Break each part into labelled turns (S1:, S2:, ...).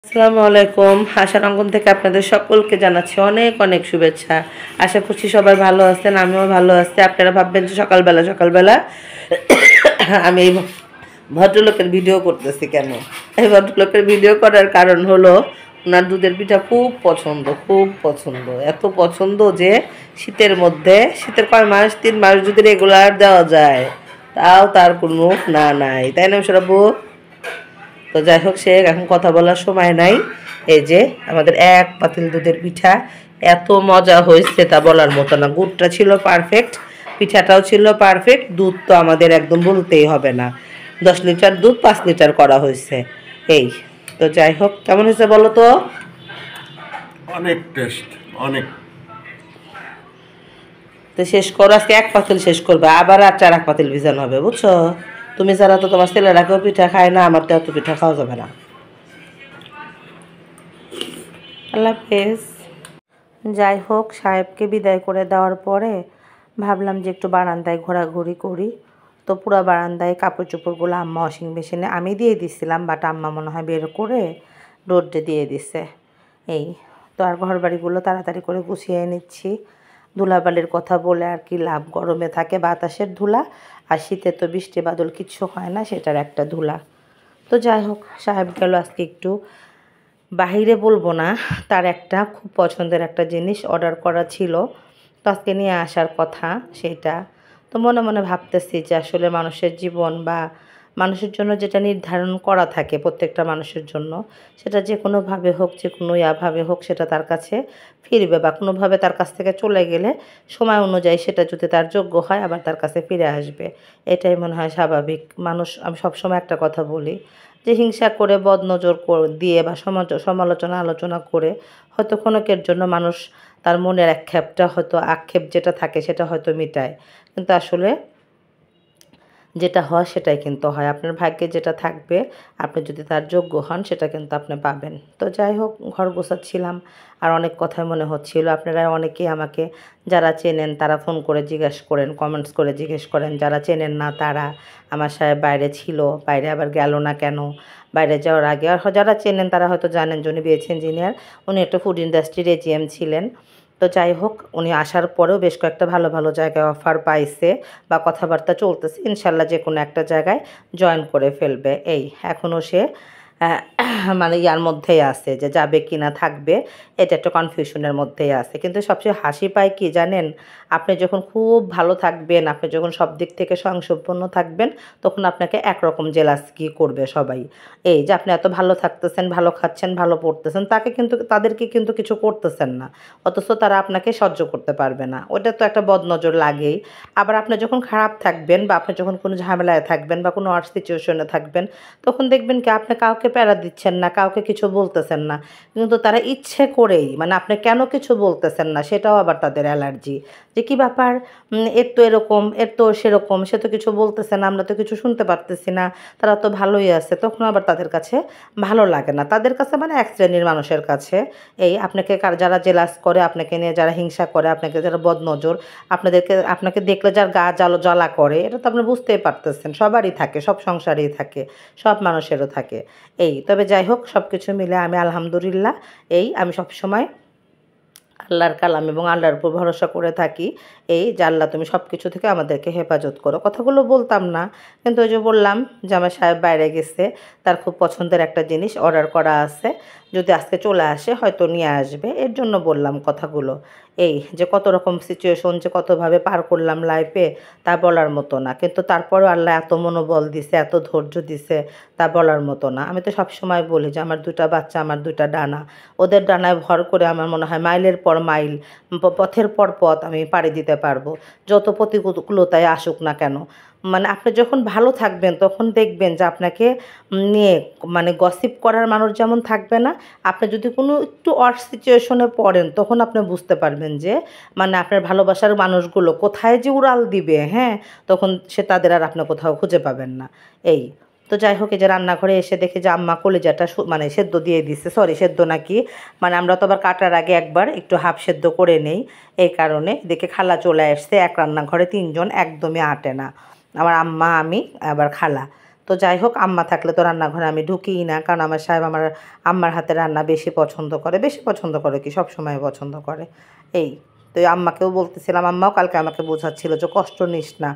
S1: আসসালামু আলাইকুম। আশার অঙ্গন থেকে আপনাদের সকলকে জানাচ্ছি অনেক অনেক শুভেচ্ছা। আশা করছি সবাই ভালো আছেন, আমিও ভালো আছি। আপনারা ভাববেন যে সকালবেলা সকালবেলা আমি এই ভদ্রলোকের ভিডিও করতেছি কেন? এই ভদ্রলোকের ভিডিও করার কারণ হলো ওনার দুধের পিঠা খুব পছন্দ, খুব পছন্দ, এত পছন্দ যে শীতের মধ্যে, শীতের কয় মাস, 3 মাস যদি রেগুলার দেওয়া যায় তাও তার কোনো না নাই, তাই না সরাবু? তো যাই হোক, সে এখন কথা বলার সময় নাই। এই যে আমাদের এক পাতিল দুধের পিঠা, এত মজা হয়েছে তা বলার মতো না। গুড়টা ছিল পারফেক্ট, পিঠাটাও ছিল পারফেক্ট, দুধ তো আমাদের একদম বলতেই হবে না। 10 লিটার দুধ 5 লিটার করা হয়েছে। এই তো যাই হোক, কেমন হয়েছে বলো তো?
S2: অনেক টেস্ট, অনেক।
S1: তো শেষ করো, আজকে এক পাতিল শেষ করবে, আবার আর 4 পাতিল ভিজানো হবে, বুঝছো? তুমি ছাড়া তো তোমার ছেলেরা কেউ পিঠা খায় না, আমার তো এত পিঠা খাওয়া যাবে না। আল্লাহ হাফেজ। যাই হোক, সাহেবকে বিদায় করে দেওয়ার পরে ভাবলাম যে একটু বারান্দায় ঘোরাঘুরি করি। তো পুরো বারান্দায় কাপড় চোপড়গুলো আম্মা ওয়াশিং মেশিনে আমি দিয়ে দিছিলাম, বাট আম্মা মনে হয় বের করে রোদ্রে দিয়ে দিছে। এই তো আর ঘর বাড়িগুলো তাড়াতাড়ি করে গুছিয়ে নিচ্ছি। ধুলাবালির কথা বলে আর কি লাভ, গরমে থাকে বাতাসের ধুলা, আর শীতে তো বৃষ্টি বাদল কিচ্ছু হয় না, সেটার একটা ধুলা। তো যাই হোক, সাহেব গেল আজকে একটু বাহিরে, বলবো না, তার একটা খুব পছন্দের একটা জিনিস অর্ডার করা ছিল, তো আজকে নিয়ে আসার কথা সেটা। তো মনে মনে ভাবতেছি যে আসলে মানুষের জীবন বা মানুষের জন্য যেটা নির্ধারণ করা থাকে প্রত্যেকটা মানুষের জন্য, সেটা যে কোনোভাবে হোক, যে কোনো ইয়াভাবে হোক, সেটা তার কাছে ফিরবে, বা কোনোভাবে তার কাছ থেকে চলে গেলে সময় অনুযায়ী সেটা যদি তার যোগ্য হয় আবার তার কাছে ফিরে আসবে। এটাই মনে হয় স্বাভাবিক। মানুষ, আমি সবসময় একটা কথা বলি যে হিংসা করে, বদনজর দিয়ে বা সমালোচনা আলোচনা করে হয়তো ক্ষণিকের জন্য মানুষ তার মনের আক্ষেপ যেটা থাকে সেটা হয়তো মিটায়, কিন্তু আসলে যেটা হয় সেটাই কিন্তু হয়। আপনার ভাগ্যে যেটা থাকবে, আপনি যদি তার যোগ্য হন, সেটা কিন্তু আপনি পাবেন। তো যাই হোক, ঘর গোছাচ্ছিলাম আর অনেক কথাই মনে হচ্ছিল। আপনারা অনেকেই আমাকে, যারা চেনেন তারা ফোন করে জিজ্ঞেস করেন, কমেন্টস করে জিজ্ঞেস করেন, যারা চেনেন না তারা, আমার সাহেব বাইরে ছিল, বাইরে আবার গেল না কেন, বাইরে যাওয়ার আগে। আর যারা চেনেন তারা হয়তো জানেন যে উনি বিএসসি ইঞ্জিনিয়ার, উনি একটা ফুড ইন্ডাস্ট্রির এজিএম ছিলেন। তো যাই হোক, উনি আসার পরেও বেশ কয়েকটা ভালো ভালো জায়গায় অফার পাইছে বা কথাবার্তা চলতেছে, ইনশাল্লাহ যে কোনো একটা জায়গায় জয়েন করে ফেলবে। এই এখনও সে মানে ইয়ার মধ্যেই আছে যে যাবে কি না থাকবে, এটা একটা কনফিউশনের মধ্যেই আছে। কিন্তু সবচেয়ে হাসি পায় কি জানেন, আপনি যখন খুব ভালো থাকবেন, আপনি যখন সব দিক থেকে স্বয়ংসম্পন্ন থাকবেন, তখন আপনাকে একরকম জেলাসি করবে সবাই। এই যে আপনি এত ভালো থাকতেছেন, ভালো খাচ্ছেন, ভালো পড়তেছেন, তাদেরকে কিন্তু কিছু করতেছেন না, অথচ তারা আপনাকে সহ্য করতে পারবে না। ওটা তো একটা বদনজর লাগেই। আবার আপনি যখন খারাপ থাকবেন বা আপনি যখন কোনো ঝামেলায় থাকবেন বা কোনো ওয়ার্স সিচুয়েশনে থাকবেন, তখন দেখবেন কি আপনি কাউকে প্যারা দিচ্ছেন না, কাউকে কিছু বলতেছেন না, কিন্তু তারা ইচ্ছে করেই, মানে আপনি কেন কিছু বলতেছেন না সেটাও আবার তাদের অ্যালার্জি, যে কী ব্যাপার, এর তো এরকম, এর তো সেরকম, সে তো কিছু বলতেছে না, আমরা তো কিছু শুনতে পারতেছি না, তারা তো ভালোই আছে। তখন আবার তাদের কাছে ভালো লাগে না, তাদের কাছে মানে এক শ্রেণীর মানুষের কাছে। এই আপনাকে যারা জেলাস করে, আপনাকে নিয়ে যারা হিংসা করে, আপনাকে যারা বদনজর, আপনাকে দেখলে যার গা জ্বালা করে, এটা তো আপনি বুঝতেই পারতেছেন, সবারই থাকে, সব সংসারেই থাকে, সব মানুষেরও থাকে। এই তবে যাই হোক, সব কিছু মিলে আমি আলহামদুলিল্লাহ, আমি সবসময় আল্লাহর কালাম এবং আল্লাহর উপর ভরসা করে থাকি, এই যে আল্লাহ তুমি সব কিছু থেকে আমাদেরকে হেফাজত করো। কথাগুলো বলতাম না, কিন্তু ওই যে বললাম যে আমার সাহেব বাইরে গেছে, তার খুব পছন্দের একটা জিনিস অর্ডার করা আছে, যদি আজকে চলে আসে হয়তো নিয়ে আসবে, এর জন্য বললাম কথাগুলো। এই যে কত রকম সিচুয়েশন যে কতভাবে পার করলাম লাইফে, তা বলার মতো না, কিন্তু তারপরেও আল্লাহ এত মনোবল দিছে, এত ধৈর্য দিছে, তা বলার মতো না। আমি তো সবসময় বলি যে আমার 2টা বাচ্চা, আমার 2টা ডানা, ওদের ডানায় ভর করে আমার মনে হয় মাইলের পর মাইল, পথের পর পথ আমি পাড়ি দিতে পারবো, যত প্রতিকূলতায় আসুক না কেন। মানে আপনি যখন ভালো থাকবেন তখন দেখবেন যে আপনাকে নিয়ে মানে গসিপ করার মানুষ যেমন থাকবে না, আপনি যদি কোনো একটু ওয়ার্স সিচুয়েশনে পড়েন তখন আপনি বুঝতে পারবেন যে মানে আপনার ভালোবাসার মানুষগুলো কোথায় যে উড়াল দিবে, হ্যাঁ, তখন তাদের আর আপনি কোথাও খুঁজে পাবেন না। এই তো যাই হোক, এই যে রান্নাঘরে এসে দেখে যে আম্মা কলিজাটা মানে সেদ্ধ দিয়ে দিচ্ছে, সরি সেদ্ধ নাকি, মানে আমরা তো আবার কাটার আগে একবার একটু হাফ সেদ্ধ করে নেই, এই কারণে দেখে খালা চলে আসছে। এক রান্নাঘরে 3 জন, একদমই আটে না, আমার আম্মা, আমি, আবার খালা। তো তো যাই হোক, আম্মা থাকলে তো রান্নাঘরে আমি ঢুকিই না, কারণ আমার সাহেব আমার আম্মার হাতে রান্না বেশি পছন্দ করে কি সব সময় পছন্দ করে। এই তো আম্মাকেও বলতেছিলাম, আম্মাও কালকে আমাকে বোঝাচ্ছিল যে কষ্ট নিস না,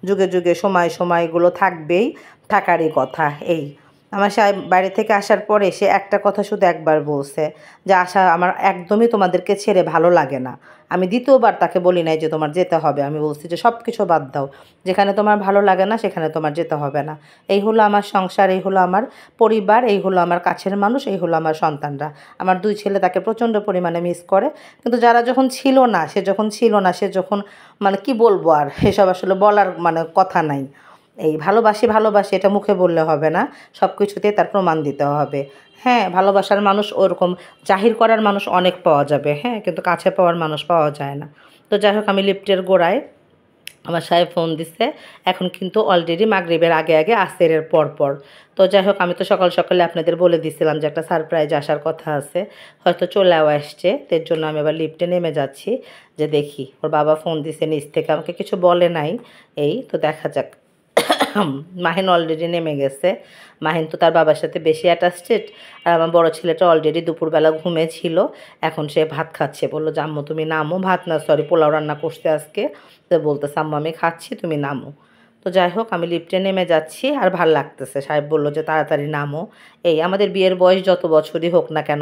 S1: যুগে যুগে সময়গুলো থাকবেই, থাকারই কথা। এই আমার সাহেব বাইরে থেকে আসার পরে সে একটা কথা শুধু একবার বলছে যে আশা, আমার একদমই তোমাদেরকে ছেড়ে ভালো লাগে না। আমি দ্বিতীয়বার তাকে বলি নাই যে তোমার যেতে হবে, আমি বলছি যে সব কিছু বাদ দাও, যেখানে তোমার ভালো লাগে না সেখানে তোমার যেতে হবে না। এই হলো আমার সংসার, এই হলো আমার পরিবার, এই হলো আমার কাছের মানুষ, এই হলো আমার সন্তানরা। আমার 2 ছেলে তাকে প্রচণ্ড পরিমাণে মিস করে, কিন্তু যারা যখন ছিল না, সে যখন মানে কি বলবো আর, এসব আসলে বলার মানে কথা নাই। এই ভালোবাসি এটা মুখে বললে হবে না, সব কিছুতেই তার প্রমাণ দিতে হবে। হ্যাঁ, ভালোবাসার মানুষ ওরকম জাহির করার মানুষ অনেক পাওয়া যাবে, হ্যাঁ, কিন্তু কাছে পাওয়ার মানুষ পাওয়া যায় না। তো যাই হোক, আমি লিফটের গোড়ায়, আমার সাহেব ফোন দিছে, এখন কিন্তু অলরেডি মাগরিবের আগে আগে আসরের পর। তো যাই হোক, আমি তো সকাল সকালে আপনাদের বলে দিছিলাম যে একটা সারপ্রাইজ আসার কথা আছে, হয়তো চলেও আসছে। এর জন্য আমি আবার লিফটে নেমে যাচ্ছি, যে দেখি ওর বাবা ফোন দিছে নিচ থেকে, আমাকে কিছু বলে নাই। এই তো দেখা যাক। মাহিন অলরেডি নেমে গেছে। মাহিন তো তার বাবার সাথে বেশি অ্যাটাচড, আর আমার বড় ছেলেটা অলরেডি দুপুরবেলা ঘুমিয়েছিল, এখন সে ভাত খাচ্ছে। বললো যে আম্মু তুমি নামো, ভাত না সরি পোলাও রান্না করছে আজকে, তো বলতেছে আম্মু আমি খাচ্ছি, তুমি নামো। তো যাই হোক, আমি লিফটে নেমে যাচ্ছি, আর ভাল লাগতেছে। সাহেব বললো যে তাড়াতাড়ি নামো। এই আমাদের বিয়ের বয়স যত বছরই হোক না কেন,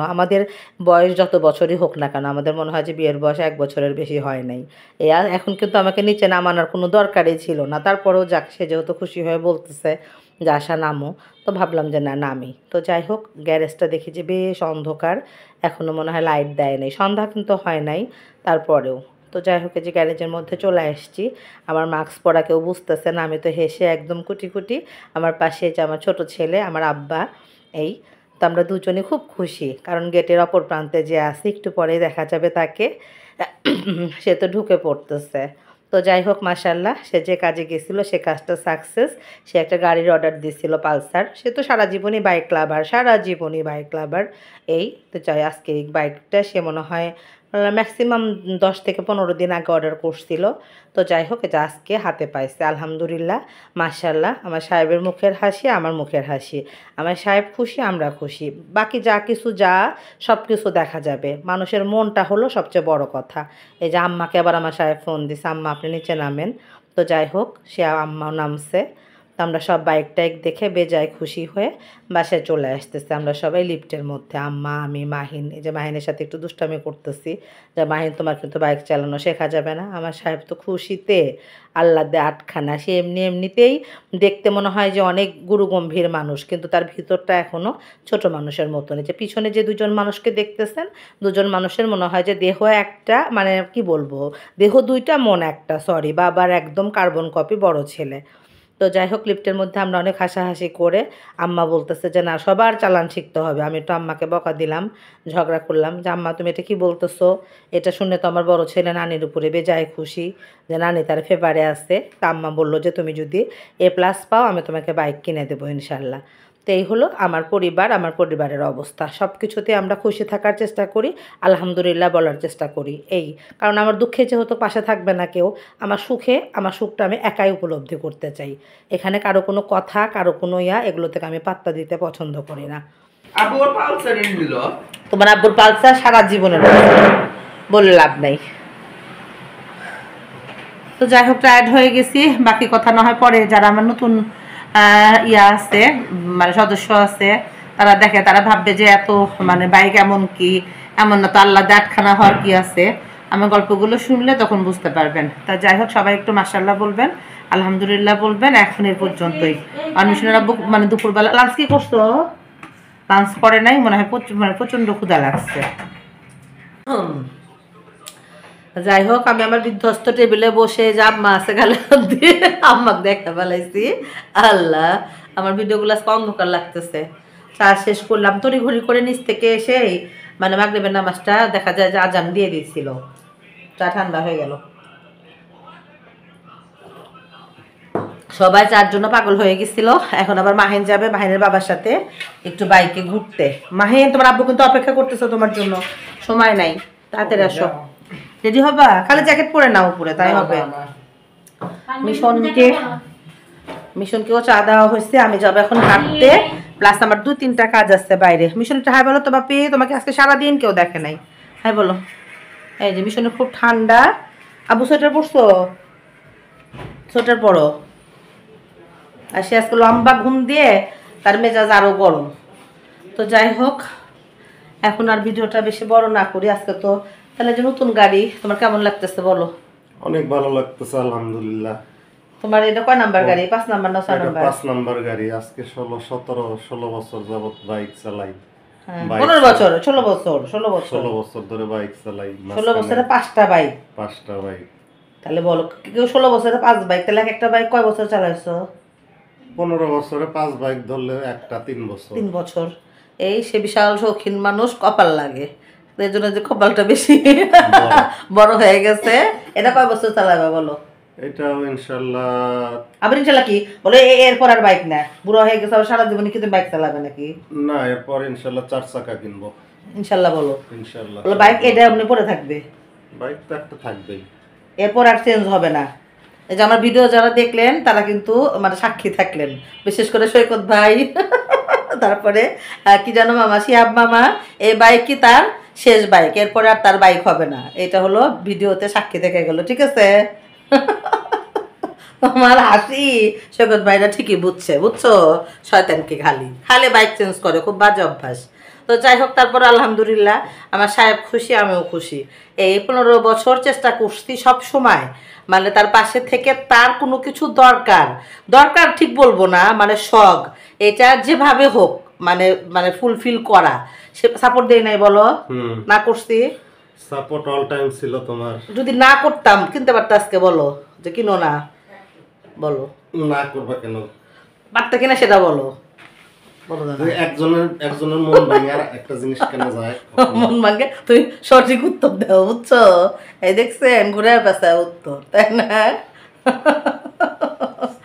S1: আমাদের মনে হয় যে বিয়ের বয়স 1 বছরের বেশি হয় নাই। এই আর এখন কিন্তু আমাকে নিচে নামানোর কোনো দরকারই ছিল না, তারপরেও যাক, সে যেহেতু খুশি হয়ে বলতেছে যে আশা নামো, তো ভাবলাম যে না নামি। তো যাই হোক, গ্যারেজটা দেখি যে বেশ অন্ধকার, এখনও মনে হয় লাইট দেয় নাই, সন্ধ্যা কিন্তু হয় নাই তারপরেও। তো যাই হোক, এই যে গ্যারেজের মধ্যে চলে আসছি, আমার মাস্ক পরা কেউ বুঝতেছে না, আমি তো হেসে একদম কুটি, আমার পাশে যে আমার ছোট ছেলে, আমার আব্বা, এই তো আমরা দুজনে খুব খুশি, কারণ গেটের অপর প্রান্তে যে আছে একটু পরেই দেখা যাবে তাকে, সে তো ঢুকে পড়তেছে। তো যাই হোক, মাশাল্লাহ, সে যে কাজে গেছিল সে কাজটা সাকসেস। সে একটা গাড়ির অর্ডার দিয়েছিল, পালসার। সে তো সারা জীবনই বাইক লাভার। এই তো চাই আজকে এই বাইকটা সে মনে হয় ম্যাক্সিমাম 10 থেকে 15 দিন আগে অর্ডার করছিল। তো যাই হোক, এটা আজকে হাতে পাইছে, আলহামদুলিল্লাহ, মাশাল্লাহ। আমার সাহেবের মুখের হাসি, আমার মুখের হাসি, আমার সাহেব খুশি, আমরা খুশি। বাকি সব কিছু দেখা যাবে, মানুষের মনটা হলো সবচেয়ে বড় কথা। এই যে আম্মাকে আবার আমার সাহেব ফোন দিছে, আম্মা আপনি নিচে নামেন। তো যাই হোক, সে আম্মাও নামছে। তো আমরা সব বাইক দেখে বেজায় খুশি হয়ে বাসায় চলে আসতেছে। আমরা সবাই লিফটের মধ্যে, আম্মা, আমি, মাহিন। এই যে মাহিনের সাথে একটু দুষ্টামি করতেছি যে মাহিন তোমার কিন্তু বাইক চালানো শেখা যাবে না। আমার সাহেব তো খুশিতে আল্লাহ দে আটখানা, সে এমনিতেই দেখতে মনে হয় যে অনেক গুরুগম্ভীর মানুষ, কিন্তু তার ভিতরটা এখনও ছোট মানুষের মতন। যে পিছনে যে 2জন মানুষকে দেখতেছেন, 2জন মানুষের মনে হয় যে দেহ একটা, মানে কি বলবো, দেহ 2টা মন একটা, সরি, বাবার একদম কার্বন কপি বড় ছেলে। তো যাই হোক, লিফটের মধ্যে আমরা অনেক হাসাহাসি করে, আম্মা বলতেছে যে না সবার চালান শিখতে হবে। আমি তো আম্মাকে বকা দিলাম, ঝগড়া করলাম যে আম্মা তুমি এটা কী বলতেছো। এটা শুনে তো আমার বড় ছেলে নানির উপরে বেজায় খুশি যে নানি তার ফেভারে আছে। তা আম্মা বললো যে তুমি যদি A+ পাও আমি তোমাকে বাইক কিনে দেবো ইনশাল্লাহ। তো এই হলো আমার পরিবারের অবস্থা। সব কিছুতে আমরা খুশি থাকার চেষ্টা করি, আলহামদুলিল্লাহ বলার চেষ্টা করি। এই কারণ আমার দুঃখে যেহেতু পাশে থাকবে না কেউ, আমার সুখটা আমি একাই উপলব্ধি করতে চাই। এখানে কারো কোনো কথা, কারো কোনো এগুলো থেকে আমি পাত্তা দিতে পছন্দ করি না।
S3: আব্বুর পালসার নিল,
S1: তোমার আব্বুর পালসার সারা জীবনের বলে লাভ নাই। তো যাই হোক, টায়ার্ড হয়ে গেছি, বাকি কথা না হয় পরে। যারা আমার নতুন আছে, মানে সদস্য আছে, তারা ভাববে যে এত মানে বাইক এমন না তো, আল্লাহ আটখানা হওয়ার কি আছে। আমার গল্পগুলো শুনলে তখন বুঝতে পারবেন। তা যাই হোক, সবাই একটু মাশাআল্লাহ বলবেন, আলহামদুলিল্লাহ বলবেন। এখন এর পর্যন্তই। অনুশীলন মানে দুপুরবেলা লাঞ্চ কি করছো? লাঞ্চ করে নাই মনে হয়, প্রচণ্ড ক্ষুধা লাগছে। যাই হোক, আমি আমার বিধ্বস্ত টেবিলে বসে যে আম্মা আছে গালে দিয়ে আম্মাকে দেখা ফেলাইছি। আল্লাহ, আমার ভিডিওগুলো আজকে অন্ধকার লাগতেছে। চা শেষ করলাম তড়িঘড়ি করে, নিচ থেকে এসে মানে মাগরিবের নামাজটা দেখা যায় যে আজান দিয়ে দিয়েছিল। চা ঠান্ডা হয়ে গেল। সবাই চার জন্য পাগল হয়ে গেছিল। এখন আবার মাহিন যাবে মাহিনের বাবার সাথে একটু বাইকে ঘুরতে। মাহিন, তোমার আব্বু কিন্তু অপেক্ষা করতেছো তোমার জন্য, সময় নাই, তাড়াতাড়ি আসো। রেডি হবা? খালি জ্যাকেট পরে নাও উপরে, তাই হবে। মিশনকে মিশনকেও চা দেওয়া হয়েছে, আমি যাবো এখন হাঁটতে, প্লাস আমার 2-3টা কাজ আছে বাইরে। মিশন একটা হাই বলো তো বাপি, তোমাকে আজকে সারাদিন কেউ দেখে নাই, হাই বলো। এই যে মিশনে খুব ঠান্ডা, আবু সোয়েটার পরছো? সোয়েটার পরো। আর সে আজকে লম্বা ঘুম দিয়ে তার মেজাজ আরও গরম। তো যাই হোক, এখন আর ভিডিওটা বেশি বড় না করি। আজকে তো তাহলে যে নতুন গাড়ি, তোমার কেমন লাগতেছে বলো?
S2: অনেক ভালো লাগতেছে আলহামদুলিল্লাহ।
S1: তোমার এটা কয় নাম্বার গাড়ি? 5 নাম্বার না 6 নাম্বার?
S2: 5 নাম্বার গাড়ি। আজকে 16 বছর যাবত বাইক চালাই।
S1: 15 বছর, 16 বছর, 16
S2: বছর ধরে বাইক চালাই।
S1: 16 বছরে 5টা বাইক।
S2: 5টা বাইক।
S1: তাহলে বলো, কেউ 16 বছরে 5 বাইক, তাহলে একটা বাইক কয় বছর চালাইছো?
S2: 15 বছরে 5 বাইক ধরলে একটা 3 বছর।
S1: 3 বছর। এই সে বিশাল শৌখিন মানুষ, কপাল লাগে এই জন্য যে কপালটা বেশি বড় হয়ে গেছে। এটা কয় বছর চালাবে বলো?
S2: এটাও ইনশাল্লাহ।
S1: আবার ইনশাল্লাহ কি বলে? এরপর আর বাইক না, বুড়ো হয়ে গেছে, আবার সারা জীবনে কিন্তু বাইক চালাবে নাকি?
S2: না, এরপর ইনশাল্লাহ 4 চাকা কিনবো।
S1: ইনশাল্লাহ বলো।
S2: ইনশাল্লাহ
S1: বলো বাইক এটা এমনি পড়ে থাকবে,
S2: বাইক তো একটা থাকবেই,
S1: এরপর আর চেঞ্জ হবে না। এই যে আমার ভিডিও যারা দেখলেন তারা কিন্তু মানে সাক্ষী থাকলেন, বিশেষ করে সৈকত ভাই তারপরে কি জানো মামা, শিহাব মামা, এই বাইক কি তার শেষ বাইক, এরপরে আর তার বাইক হবে না। এটা হলো ভিডিওতে সাক্ষী থেকে গেল, ঠিক আছে? আমার হাসি, সৈকত ভাইরা ঠিকই বুঝছে, বুঝছো? শয়তানকে খালি খালি বাইক চেঞ্জ করে, খুব বাজে অভ্যাস। তো যাই হোক, তারপর আলহামদুলিল্লাহ আমার সাহেব খুশি, আমিও খুশি। এই 15 বছর চেষ্টা করছি সব সময়, মানে তার পাশে থেকে তার কোনো কিছু দরকার ঠিক বলবো না, মানে শখ, এটা যেভাবে হোক মানে মানে ফুলফিল করা। সে সাপোর্ট দেয় নাই বলো? না করছি,
S2: সাপোর্ট অল টাইম ছিল তোমার।
S1: যদি না করতাম কিনতে পারতো আজকে, বলো যে কিনো না, বলো
S2: না করবা কেন?
S1: পারতে কিনা সেটা বলো, বলো না।
S2: একজনের মন ভাঙে আর একটা জিনিস কেন যায়?
S1: মন ভাঙে, তুমি সঠিক উত্তর দাও, বুঝছো? এই দেখছেন ঘুরে পেঁচা উত্তর, তাই না?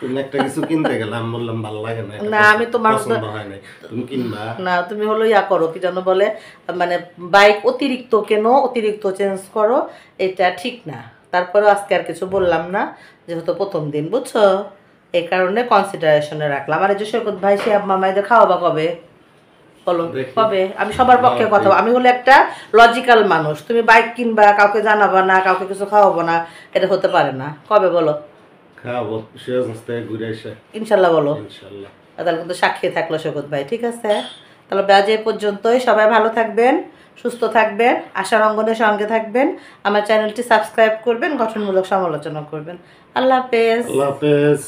S2: তুমি একটা কিছু কিনতে গেলে আমি বললাম ভালো লাগে না,
S1: না আমি তোমার
S2: পছন্দ হয় না, তুমি কিনবা
S1: না, তুমি হলো ইয়া করো, কি জানো বলে, মানে বাইক অতিরিক্ত কেন, অতিরিক্ত চেঞ্জ করো, এটা ঠিক না। তারপরে আজকে আর কিছু বললাম না, যেহেতু প্রথম দিন, বুঝছো? এই কারণে কনসিডারেশনে রাখলাম। আর এই যে সৈকত ভাই, শিহাব মামা, এদের খাওয়াবা কবে বলো? কবে? আমি সবার পক্ষে কথা, আমি হলো একটা লজিক্যাল মানুষ। তুমি বাইক কিনবা, কাউকে জানাবা না, কাউকে কিছু খাওয়াবো না, এটা হতে পারে না। কবে বলো?
S2: খাওয়াবো, সিরাজগঞ্জ থেকে ঘুরে এসে
S1: ইনশাল্লাহ বলো।
S2: ইনশাল্লাহ।
S1: তাহলে কিন্তু সাক্ষী থাকলো সৈকত ভাই, ঠিক আছে? তাহলে আজ এই পর্যন্তই। সবাই ভালো থাকবেন, সুস্থ থাকবেন, আশার অঙ্গনের সঙ্গে থাকবেন, আমার চ্যানেলটি সাবস্ক্রাইব করবেন, গঠনমূলক সমালোচনা করবেন। আল্লাহ হাফেজ।
S2: আল্লাহ হাফেজ।